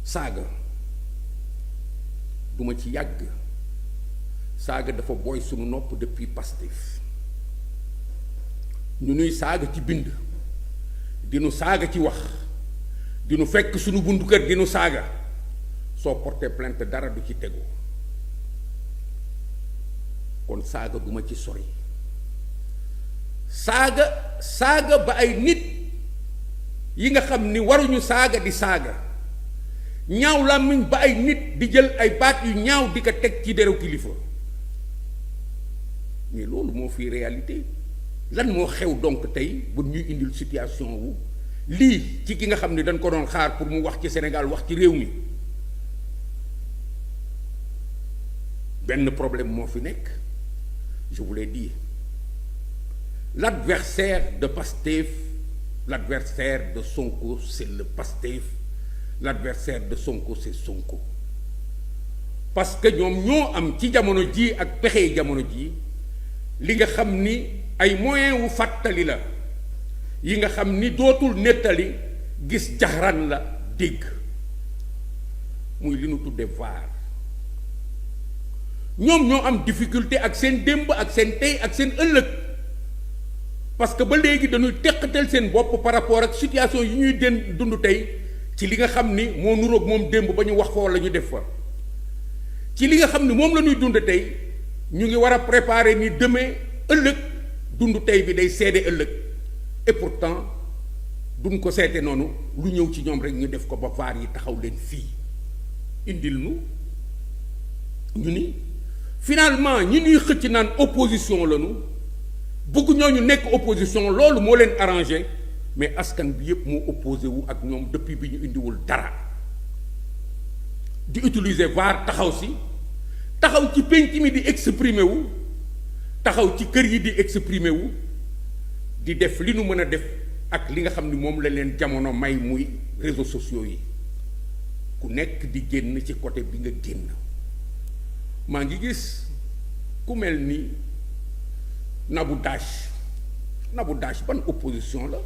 saaga duma ci yàgg saaga dafa booy sunu nopp depuis Pastef ñu nuy saaga ci bind dinu saaga ci wax dinu fekk sunu buntu kër dinu saaga soo porté plainte dara du ci tegu kon saaga duma ci sori saaga ba ay nit yi nga xam ni waruñu saaga di saaga ñaaw làmmiñ ba ay nit di jël ay baat yu ñaaw di ko teg ci deru kilifa mais loolu moo fi réalité lan moo xew donc tey bu ñuy indil situation wu lii ci ki nga xam ni dañ ko doon xaar pour mu wax ci Sénégal wax ci réew mi benn problème moo fi nekk je vous l'ai dit l'adversaire de Pastef l'adversaire de Sonko c'est le Pastef l'adversaire de Sonko c'est Sonko parce que ñoom ñoo am ci jamono ji ak pexe jamono ji li nga xam ni ay moyens wu fàttali la yi nga xam ni dootul nettali gis jaxran la dégg muy li nu tudde VAR ñoom ñoo am difficulté ak seen démb ak seen tey ak seen ëllëg parce que ba léegi dañuy teqatal seen bopp par rapport ak situation yi ñuy dund tey ci li nga xam ni moo nuroog moom démb ba ñu wax fa walla ñu def fa ci li nga xam ni moom la ñuy dund tey ñu ngi war a préparer ni demain ëllëg dund tey bi day seede ëllëg et pourtant duñ ko seete noonu lu ñëw ci ñoom rek ñu def ko ba VAR yi taxaw leen fii indil nu ñu ni finalement ñi ñuy xëcc naan opposition lañu bëgg ñooñu nekk opposition loolu moo leen arrangé mais askan bi yépp moo opposé wu ak ñoom depuis bi ñu indiwul dara di utiliser VAR taxaw ci penc mi di exprimer wu taxaw ci kër yi di exprimer wu di def li nu mën a def ak li nga xam ni moom la leen jamono may muy réseaux sociaux yi ku nekk di génn ci côté bi nga génn maa ngi gis ku mel ni Nabou Dash ban opposition la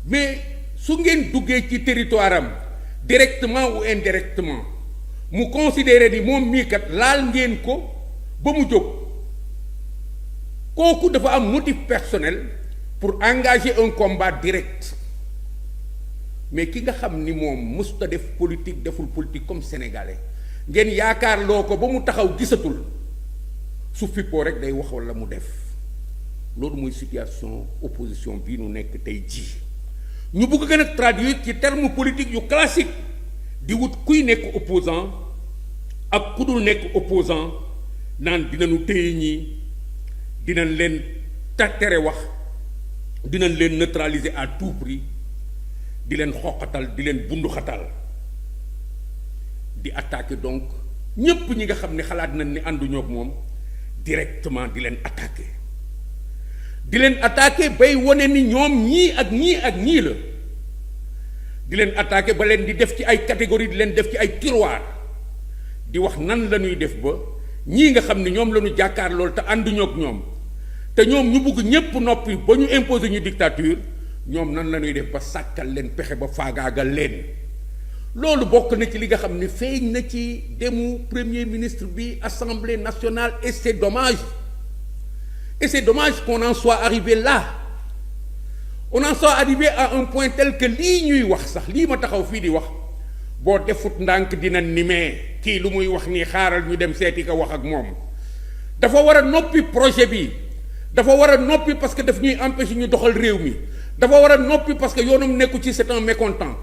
mais su ngeen duggee ci territoire am directement ou indirectement mu considérer ni moom mii kat laal ngeen ko ba mu jóg kooku dafa am motif personnel pour engager un combat direct mais ki nga xam ni moom musta def politique deful politique comme sénégalais ngeen yaakaar loo ko ba mu taxaw gisatul su fippoo rek day wax walla mu def loolu mooy situation opposition bii nu nekk tey jii ñu bëgg gën a traduire ci terme politique yu classique di wut kuy nekk opposant ak ku dul nekk opposant naan dinañu téye ñii dinañ leen tere wax dinañ leen neutraliser à tout prix di leen xoqatal di leen bunduxatal di attaquer donc ñépp ñi nga xam ne xalaat nañ ni ànduñoo ak moom directement di leen attaquer bay wone ni ñoom ñii ak ñii la di leen attaquer ba leen di def ci ay catégorie di leen def ci ay tiroir di wax nan la ñuy def ba ñii nga xam ne ñoom la ñu jàkkaar loolu te ànduñoo ak ñoom te ñoom ñu bugg ñépp noppi ba ñu imposer ñu dictature ñoom nan la ñuy def ba sàkkal leen pexe ba faagaagal leen loolu bokk na ci li nga xam ne feeñ na ci demu premier ministre bi Assemblée nationale et c'est dommage qu'on en soit arrivé là on en soit arrivé à un point tel que lii ñuy wax sax lii ma taxaw fii di wax boo defut ndànk dina nimee kii lu muy wax nii xaaral ñu dem seeti ko wax ak moom dafa war a noppi projet bi dafa war a noppi parce que daf ñuy empêcher ñu doxal réew mi dafa war a noppi parce que yoonam nekku ci c'est un mécontent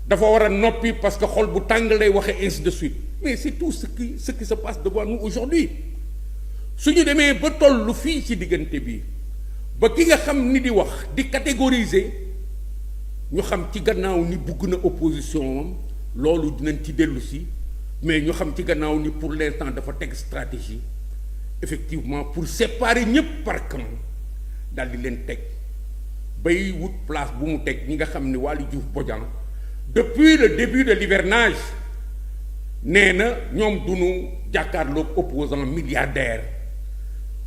dafa war a noppi parce que xol bu tàng lay waxee ainsi de suite mais c'est tout ce qui se passe devant nous aujourd'hui su ñu demee ba tollu fii ci diggante bi ba ki nga xam ni di wax di catégoriser ñu xam ci gannaaw ni bugg na opposition am loolu dinañ ci dellu si mais ñu xam ci gannaaw ni pour l'instant dafa teg stratégie effectivement pour séparer ñëpp par camp daal di leen teg bay wut place bu mu teg ñi nga xam ni Waly Diouf Bodian depuis le début de l'hivernage nee na ñoom duñu jàkkaarloog opposant milliardaire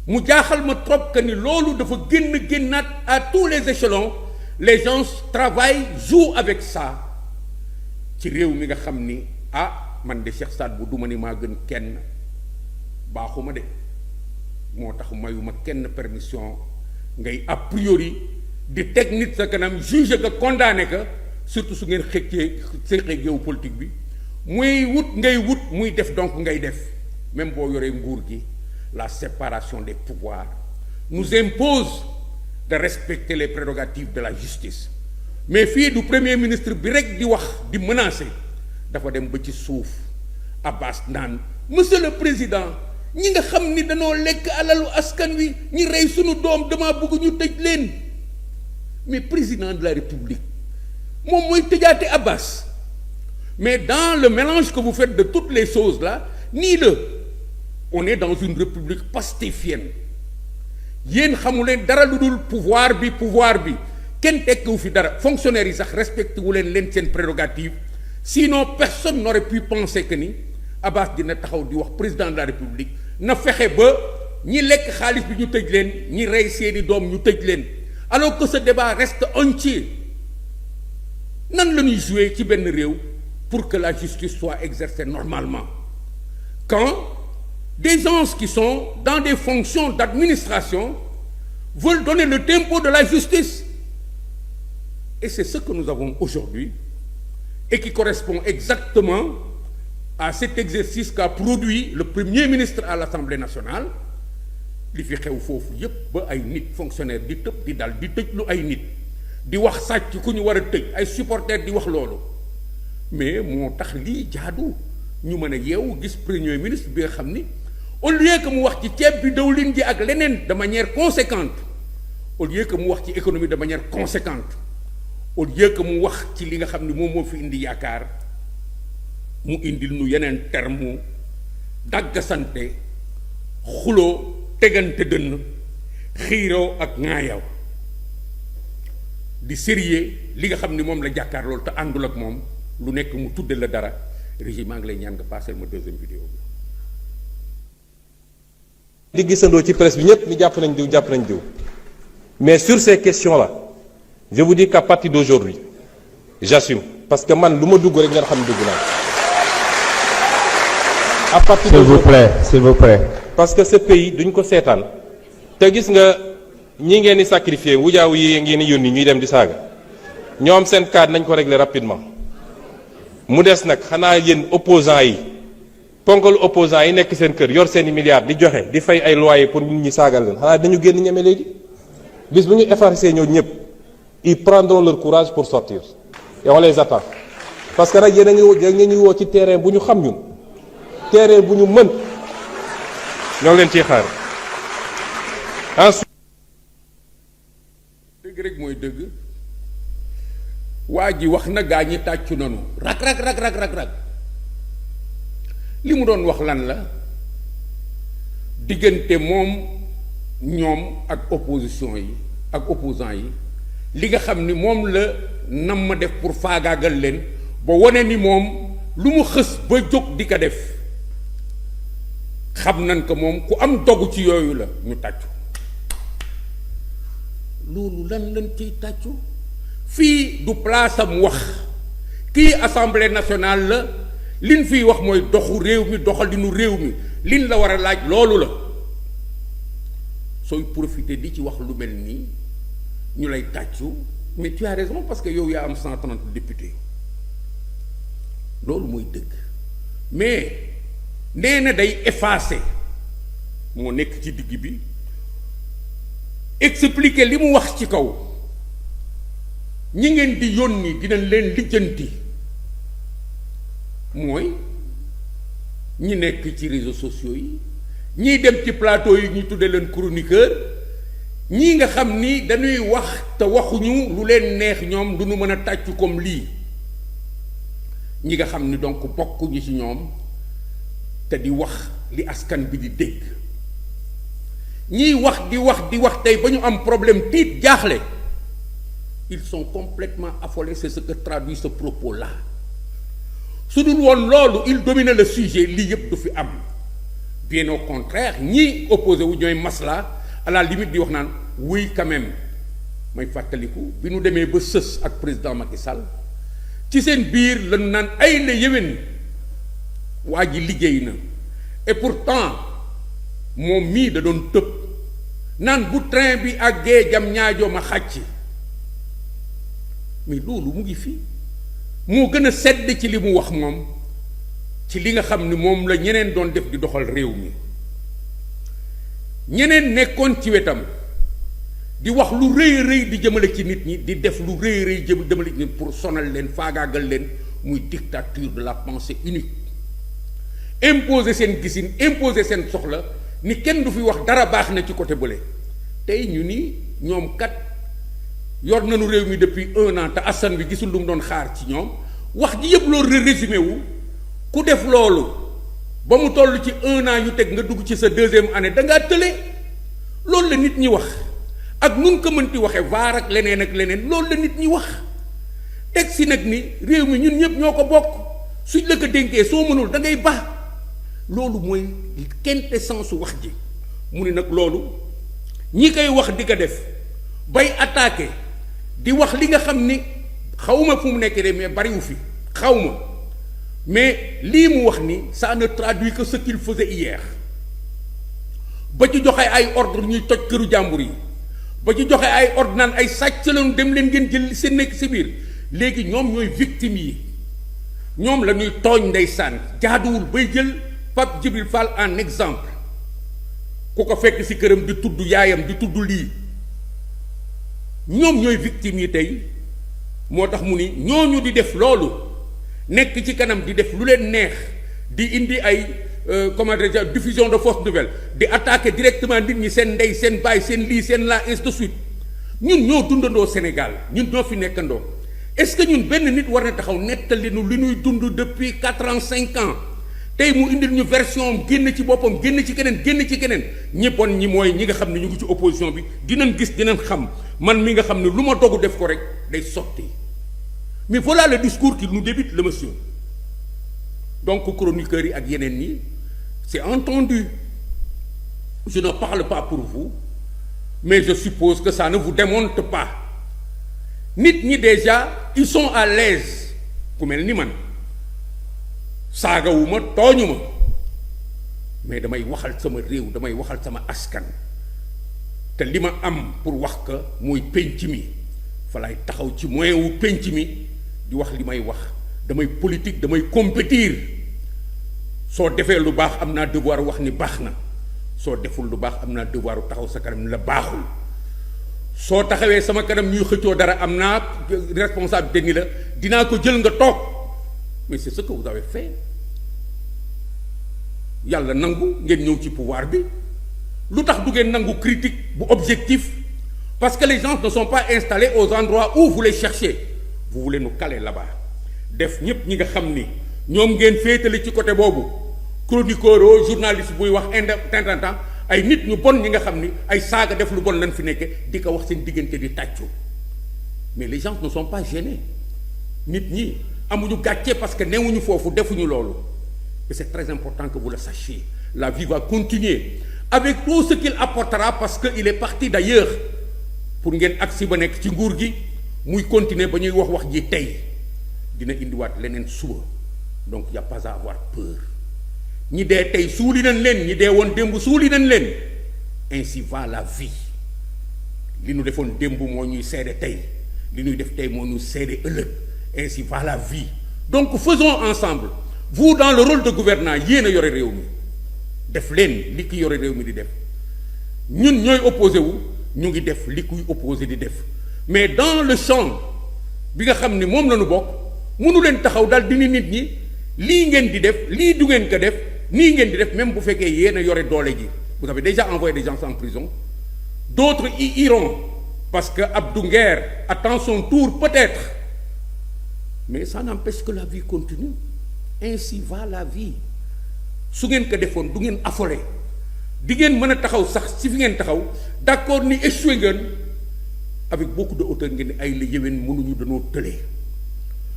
mu jaaxal ma trop que ni loolu dafa génnaat à tous les échelons les gens travaillent jouent avec ça ci réew mi nga xam ni man de Cheikh Sadbou duma ni maa gën kenn baaxuma de moo tax mayuma kenn permission ngay a priori di teg nit sa kanam juge que condamné que surtout su ngeen xëccee séqee géopolitique bi muy wut ngay wut muy def donc ngay def même boo yoree nguur gi la séparation des pouvoirs nous impose de respecter les prérogatives de la justice mais fii du premier ministre bi rek di wax di menacer dafa dem ba ci suuf Abbas naan monsieur le président ñi nga xam ni dañoo lekk alalu askan wi ñi rey sunu doom dama bëgg ñu tëj leen mais président de la république moom mooy tëjaate Abbas mais dans le mélange que vous faites de toutes les choses là nii la on est dans une république pastifienne yéen xamu leen dara lu dul pouvoir bi kenn tekkiwu fi dara fonctionnaires yi sax respecté wu leen seen prérogative sinon personne n'aurait pu penser que ni Abbas dina taxaw di wax président de la république na fexe ba ñi lekk xaalis bi ñu tëj leen ñi rey seeni doom ñu tëj leen alors que ce débat reste entier nan la ñuy jouer ci benn réew pour que la justice soit exercée normalement quand des gens qui sont dans des fonctions d'administration veulent donner le tempo de la justice et c'est ce que nous avons aujourd'hui et qui correspond exactement à cet exercice qu'a produit le Premier ministre à l'Assemblée nationale li fi xew foofu yépp ba ay nit fonctionnaire di tëb di dal di tëj lu ay nit di wax sàcc ku ñu war a tëj ay supporters di wax loolu mais moo tax lii jaadu ñu mën a yeewu gis Premier ministre bi nga xam ni au lieu que mu wax ci ceeb bi dawlin ji ak leneen de manière conséquente au lieu que mu wax ci économie de manière conséquente au lieu que mu wax ci li nga xam ni moom moo fi indi yaakaar mu indil nu yeneen terme daggasante xuloo tegante dënn xiiroo ak ŋaayaw di sérieux li nga xam ni moom la jàkkaar loolu te àndul ak moom lu nekk mu tudde la dara régime maa ngi lay ñaan nga passer ma deuxième vidéo bi di gisandoo ci presse bi ñëpp ni jàpp nañ diw mais sur ces questions là je vous dis qu'à partir d'aujourd'hui j'assume parce que man lu ma dugg rek ngeen xam ne dugg naa à partir s'il vous plaît parce que ce pays duñ ko seetaan te gis nga ñi ngeen di sacrifier wujaaw yi ngeen di yónni ñuy dem di saaga ñoom seen cas nañ ko régler rapidement mu des nag xanaa yéen opposants yi ponkal opposants yi nekk seen kër yor seeni milliards di joxe di fay ay loyer pour nit ñi saagal leen xanaa dañu génn ñeme léegi bis bu ñu effacer ñoo ñëpp ils prendront leur courage pour sortir et on les attend parce que nag yéen a ngi woo ci terrain bu ñu xam ñun terrain bu ñu mën ñoo ngi leen ciy xaar ensuite. dëgg rek mooy dëgg waa ji wax na gaa ñi tàccu nanu rak li mu doon wax lan la diggante moom ñoom ak opposition yi ak opposants yi li nga xam ni moom la nam ma def pour faagaagal leen ba wane ni moom lu mu xës ba jóg di ko def xam nañ ko moom ku am dogu ci yooyu la ñu tàccu loolu lan lañ ciy tàccu fii du place am wax kii assemblée nationale la liñ fiy wax mooy doxu réew mi doxalinu réew mi liñ la war a laaj loolu la sooy profiter di ci wax lu mel nii ñu lay tàccu mais tu as raison parce que yow yaa am 130 députés loolu mooy dëgg mais nee na day effacer moo nekk ci digg bi expliquer li mu wax ci kaw ñi ngeen di yónni dinañ leen lijjanti mooy ñi nekk ci réseaux sociaux yi ñiy dem ci plateau yi ñu tuddee leen chroniqueur ñii nga xam ni dañuy wax te waxuñu lu leen neex ñoom du ñu mën a tàccu comme lii ñi nga xam ni donc bokkuñu ci ñoom te di wax li askan bi di dégg ñiy wax di wax tey ba ñu am problème tiit jaaxle ils sont complètement affolés c'est ce que traduit ce propos-là su dul woon loolu il domine le sujet lii yëpp du fi am bien au contraire ñi opposé wu ñooy masla à la limite di wax naan oui quand même may fàttaliku bi nu demee ba sës ak président Macky Sall ci seen biir lañu naan ay la yéwén waa ji liggéey na et pourtant moom mii da doon tëb naan bu train bi àggee jam ñaajoo ma xàcc mais loolu mu ngi fii moo gën a sedd ci li mu wax moom ci li nga xam ni moom la ñeneen doon def di doxal réew mi ñeneen nekkoon ci wetam di wax lu rëy rëy di jëmale ci nit ñi di def lu rëy rëy jëmale ci nit pour sonal leen faagaagal leen muy dictature de la pensée unique imposer seen gisin imposer seen soxla ni kenn du fi wax dara baax na ci côté bële tey ñu ni ñoom kat yor nañu réew mi depuis 1 an te askan bi gisul lu mu doon xaar ci ñoom wax ji yëpp loolu résumé wu ku def loolu ba mu toll ci 1 an yu teg nga dugg ci sa 2e année da ngaa tële loolu la nit ñi wax ak nun ko mënti waxee vaar ak leneen loolu la nit ñi wax teg si nag ni réew mi ñun ñëpp ñoo ko bokk suñ la ko dénkee soo mënul da ngay ba loolu mooy quintessence su wax ji mu ne nag loolu ñi koy wax di ko def bay attaqué di wax li nga xam ni xawma fu mu nekk de mais bariwu fi xawma mais lii mu wax ni ça ne traduit que ce qu'il faisait hier ba ci joxe ay ordre ñuy toj këru jàmbur yi ba ci joxe ay ordre naan ay sàcc lañu dem leen ngeen jël seen nekk si biir léegi ñoom ñooy victimes yi ñoom la ñuy tooñ ndeysaan jaaduwul bay jël Pape Djibril Fall en exemple ku ko fekk si këram di tudd yaayam di tudd lii ñoom ñooy victimes yi tey moo tax mu ni ñooñu di def loolu nekk ci kanam di def lu leen neex di indi ay comment dire diffusion de fausses nouvelles di attaquer directement nit ñi seen ndey seen baay seen lii seen la ainsi de suite ñun ñoo dundandoo Sénégal ñun ñoo fi nekkandoo est-ce que ñun benn nit war na taxaw nettali nu li ñuy dund depuis 4 ans 5 ans tey mu indil ñu version génn ci boppam génn ci keneen ñi bon ñi mooy ñi nga xam ne ñu ngi ci opposition bi dinañ gis dinañ xam man mi nga xam ne lu ma dogu def ko rek day sotti mais voilà le discours qui nous débute le monsieur donc chroniqueurs yi ak yeneen ñi c'est entendu je ne parle pas pour vous mais je suppose que ça ne vous démonte pas nit ñi déjà ils sont à l'aise ku mel ni man saagawuma tooñuma mais damay waxal sama réew damay waxal sama askan te li ma am pour wax ka mooy penc mi fa laay taxaw ci moyen wu penc mi di wax li may wax damay politique damay compétir soo defee lu baax am naa devoir wax ni baax na soo deful lu baax am naa devoir taxaw sa kanam ni la baaxul soo taxawee sama kanam ñuy xëccoo dara am naa responsabilité ni la dinaa ko jël nga toog mais c'est ce que vous avez fait yàlla nangu ngeen ñëw ci pouvoir bi lu tax du ngeen nangu critique bu objectif parce que les gens ne sont pas installés aux endroits où vous les cherchez vous voulez nous caler là-bas def ñépp ñi nga xam ni ñoom ngeen féetale ci côté boobu chroniqueur journaliste buy wax temps ay nit ñu bon ñi nga xam ni ay saaga def lu bon lañ fi nekke di ko wax seen diggante di tàccu mais les gens ne sont pas gênés nit ñi amuñu gàcce parce que newuñu foofu defuñu loolu et c'est très important que vous le sachiez la vie va continuer avec tout ce qu'il apportera parce que il est parti d'ailleurs pour ngeen agsi ba nekk ci nguur gi muy continuer ba ñuy wax ji tey dina indiwaat leneen suba donc y a pas à avoir peur ñi dee tey suuli nañ leen ñi dee woon démb suuli nañ leen ainsi va la vie li ñu defoon démb moo ñuy seede tey li ñuy def tey moo ñuy seede ëllëg ainsi va la vie donc faisons ensemble vous dans le rôle de gouvernant yéen a yore réew mi def leen li ki yore réew mi di def ñun ñooy opposé wu ñu ngi def li kuy opposé di def mais dans le champ bi nga xam ni moom la ñu bokk mënu leen taxaw daal di ni nit ñi lii ngeen di def lii du ngeen ko def nii ngeen di def même bu fekkee yéen a yore doole ji vous avez déjà envoyé des gens en prison d'autres y iront parce que Abdou Nguer attend son tour peut-être mais ça n'empêche que la vie continue ainsi va la vie su ngeen ko defoon du ngeen affolé di ngeen mën a taxaw sax si fi ngeen taxaw d'accord ni échoué ngeen avec beaucoup de hauteur ngeen ni ay la yéwén mënuñu dañoo tëlee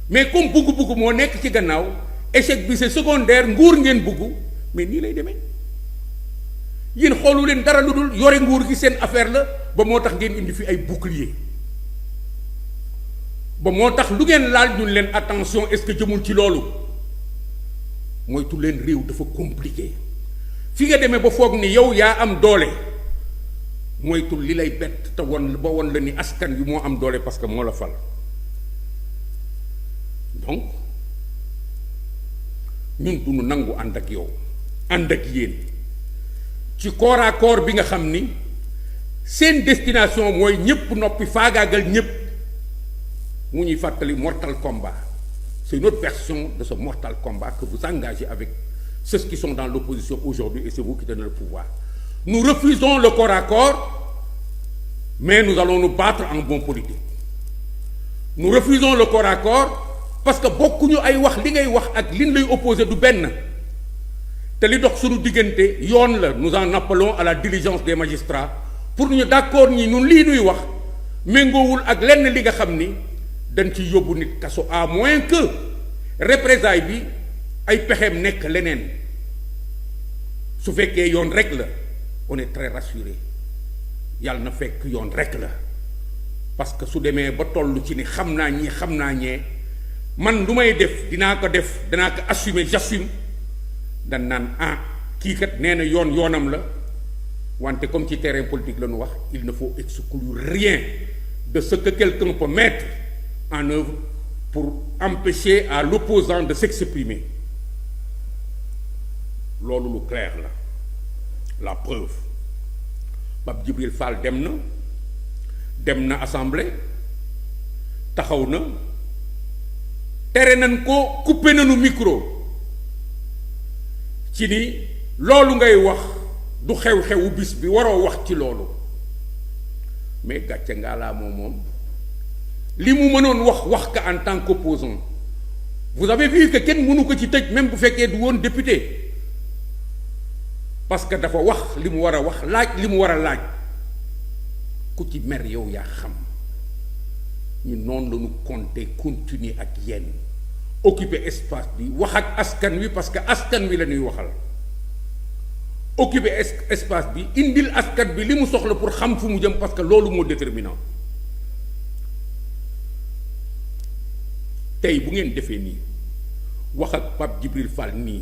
mais comme bugg-bugg moo nekk ci gannaaw échec bi c'est secondaire nguur ngeen bugg mais nii lay demee yéen xoolu leen dara lu dul yore nguur gi seen affaire la ba moo tax ngeen indi fi ay bouclier ba moo tax lu ngeen laal ñun leen attention est-ce que jëmul ci loolu moytu leen réew dafa compliqué fi nga demee ba foog ni yow yaa am doole moytul li lay bett te won ba won la ni askan bi moo am doole parce que moo la fal donc ñun duñu nangu ànd ak yow ànd ak yéen ci corps à corps bi nga xam ni seen destination mooy ñépp noppi faagaagal ñépp mu ñuy fàttali Mortal Kombat. C'est une autre version de ce Mortal Kombat que vous engagez avec ceux qui sont dans l'opposition aujourd'hui et c'est vous qui tenez le pouvoir. Nous refusons le corps à corps, mais nous allons nous battre en bon politique. Nous refusons le corps à corps parce que bokkuñu ay wax li ngay wax ak liñ lay opposé du benn te li dox suñu diggante yoon la. Nous en appelons à la diligence des magistrats pour ñu d'accord ñi ñun lii nuy wax méngoowul ak lenn li nga xam ni dañ ci yóbbu nit kaso à moins que représailles bi ay pexeem nekk leneen su fekkee yoon rek la on est très rassuré yàlla na fekk yoon rek la parce que su demee ba toll ci ni xam naa ñii xam naa ñee man lu may def dinaa ko def danaa ko assumer j'assume dan naan ah kii kat nee na yoon yoonam la wante comme ci terrain politique la ñu wax il ne faut exclure rien de ce que quelqu'un peut mettre en œuvre pour empêcher à l'opposant de s'exprimer loolu lu clair la preuve Pape Djibril Fall dem na assemblée taxaw na tere nañ ko coupé nañu micro ci ni loolu ngay wax du xew-xewu bis bi waroo wax ci loolu mais gàcce ngaa laa moom li mu mënoon wax ka en tant qu'opposant vous avez vu que kenn mënu ko ci tëj même bu fekkee du woon député parce que dafa wax li mu war a wax laaj li mu war a laaj ku ci mer yow yaa xam ñu noonu la ñu compter continuer ak yéen occuper espace bi wax ak askan wi parce que askan wi la ñuy waxal occuper espace bi indil askan bi li mu soxla pour xam fu mu jëm parce que loolu moo déterminant tey bu ngeen defee nii wax ak Pape Djibril Fall nii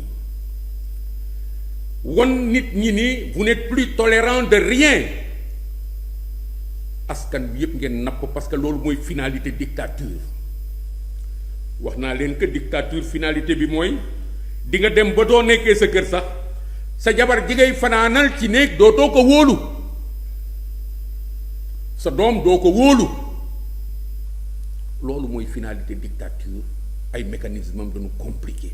won nit ñi ni vous n'êtes plus tolérant de rien askan bi yépp ngeen napp parce que loolu mooy finalité dictature wax naa leen que dictature finalité bi mooy di nga dem ba doo nekkee sa kër sax sa jabar ji ngay fanaanal ci néeg dootoo ko wóolu sa doom doo ko wóolu loolu mooy finalité dictature ay mécanismes am dañu compliqué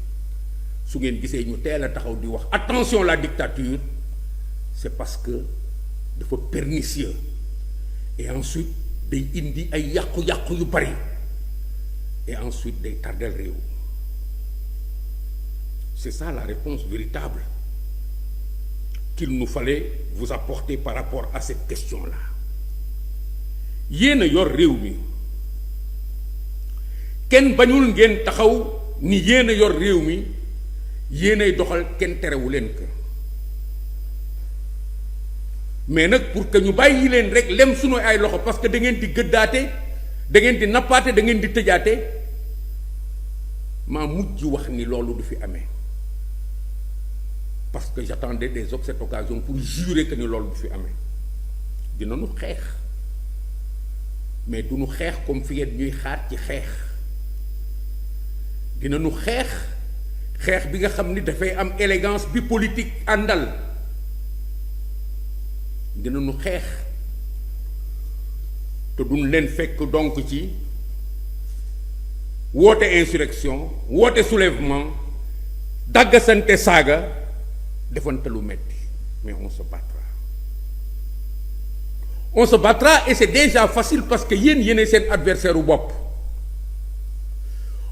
su ngeen gisee ñu teel a taxaw di wax attention la dictature c'est parce que dafa pernicieux et ensuite day indi ay yàqu-yàqu yu bari et ensuite day tardel réew c'est ça la réponse véritable qu'il nous fallait vous apporter par rapport à cette question-là yéen a yor réew mi kenn bañul ngeen taxaw ni yéen a yor réew mi yéenay doxal kenn terewu leen ko mais nag pour que ñu bàyyi leen rek lem sunu ay loxo parce que da ngeen di gëddaate da ngeen di nappaate da ngeen di tëjaate maa mujj wax ni loolu du fi amee parce que j'attendais des cette occasion pour jurer que ni loolu du fi amee dinañu xeex mais duñu xeex comme fi ngeen ñuy xaar ci xeex dinañu xeex bi nga xam ni dafay am élégance bi politique àndal dinañu xeex te duñ leen fekk donc ci woote insurrection woote soulèvement daggasante saaga defante lu metti mais on se battra et c'est déjà facile parce que yéenay seen adversaire u bopp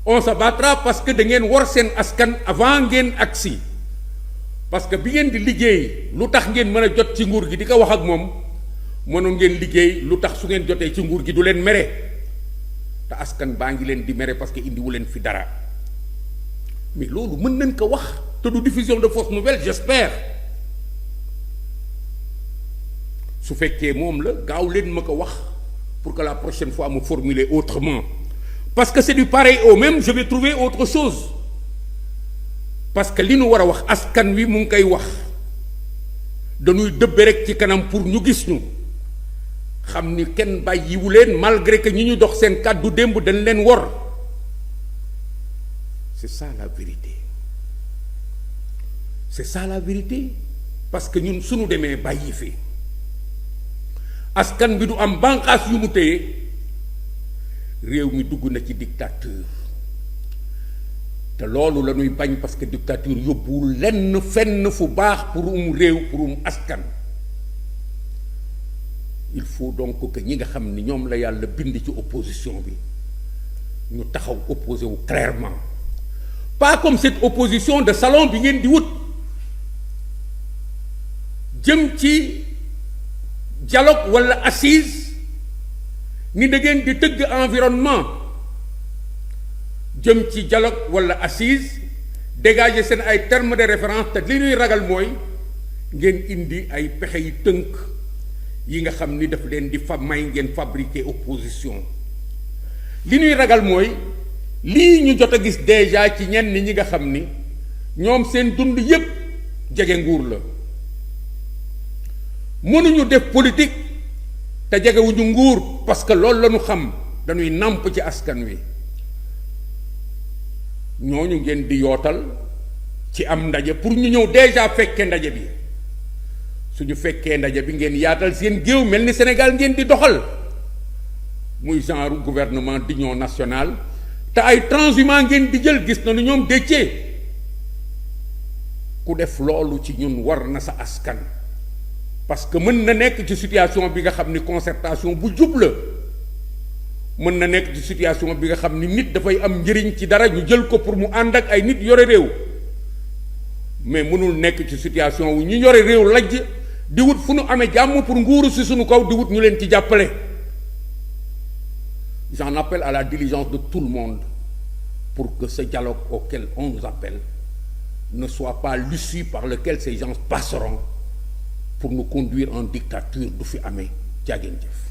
on se battra parce que da ngeen war seen askan avant ngeen agsi parce que bi ngeen di liggéey lu tax ngeen mën a jot ci nguur gi di ko wax ak moom mënoon ngeen liggéey lu tax su ngeen jotee ci nguur gi du leen mere te askan baa ngi leen di mere parce que indiwu leen fi dara mais loolu mën nañ ko wax te du diffusion de fausses nouvelles j'espère su fekkee moom la gaaw leen ma ko wax pour que la prochaine fois mu formuler autrement parce que c'est du pareil au même, je vais trouver autre chose. Parce que li nu war a wax askan wi mu ngi koy wax dañuy dëbbe rek ci kanam pour ñu gis ñu xam ni kenn bàyyiwu leen, malgré que ñi ñu dox seen kàddu démb dañ leen wor. C'est ça la vérité. C'est ça la vérité. Parce que ñun suñu demee bàyyi fi askan bi du am bànqaas yu mu téye, réew mi dugg na ci dictature. te loolu la ñuy bañ, parce que dictature yóbbuwul lenn fenn fu baax pour réew, pour askan. Il faut donc que ñi nga xam ni ñoom la yàlla bind ci opposition bi ñu taxaw opposé wu clairement, pas comme cette opposition de salon bi ngeen di wut jëm ci dialogue wala assise ni da ngeen di tëgg environnement jëm ci dialogue wala assise dégager seen ay termes de référence, te li ñuy ragal mooy ngeen indi ay pexe yu tënk yi nga xam ni daf leen di may ngeen fabriquer opposition. li ñuy ragal mooy lii ñu jot a gis déjà ci ñenn ñi nga xam ni ñoom seen dund yépp jege nguur la. mënuñu def politique te jegewuñu nguur, parce que loolu la ñu xam, dañuy nàmp ci askan wi. ñooñu ngeen di yootal ci am ndaje pour ñu ñëw déjà fekkee ndaje bi. suñu fekkee ndaje bi ngeen yaatal seen géew mel ni Sénégal ngeen di doxal muy genre gouvernement d'union nationale, te ay transhumants ngeen di jël. Gis nañu ñoom Déthié. ku def loolu ci ñun war na sa askan, parce que mën na nekk ci situation bi nga xam ni concertation bu jub la, mën na nekk ci situation bi nga xam ni nit dafay am njëriñ ci dara ñu jël ko pour mu ànd ak ay nit yore réew, mais mënul nekk ci situation wu ñu yore réew lajj di wut fu nu amee jàmm pour nguuru si suñu kaw di wut ñu leen ci jàppale. J'en appelle à la diligence de tout le monde pour que ce dialogue auquel on nous appelle ne soit pas l'issue par laquelle ces gens passeront pour nous conduire en dictature du fi amee. Jaa ngeen jëf.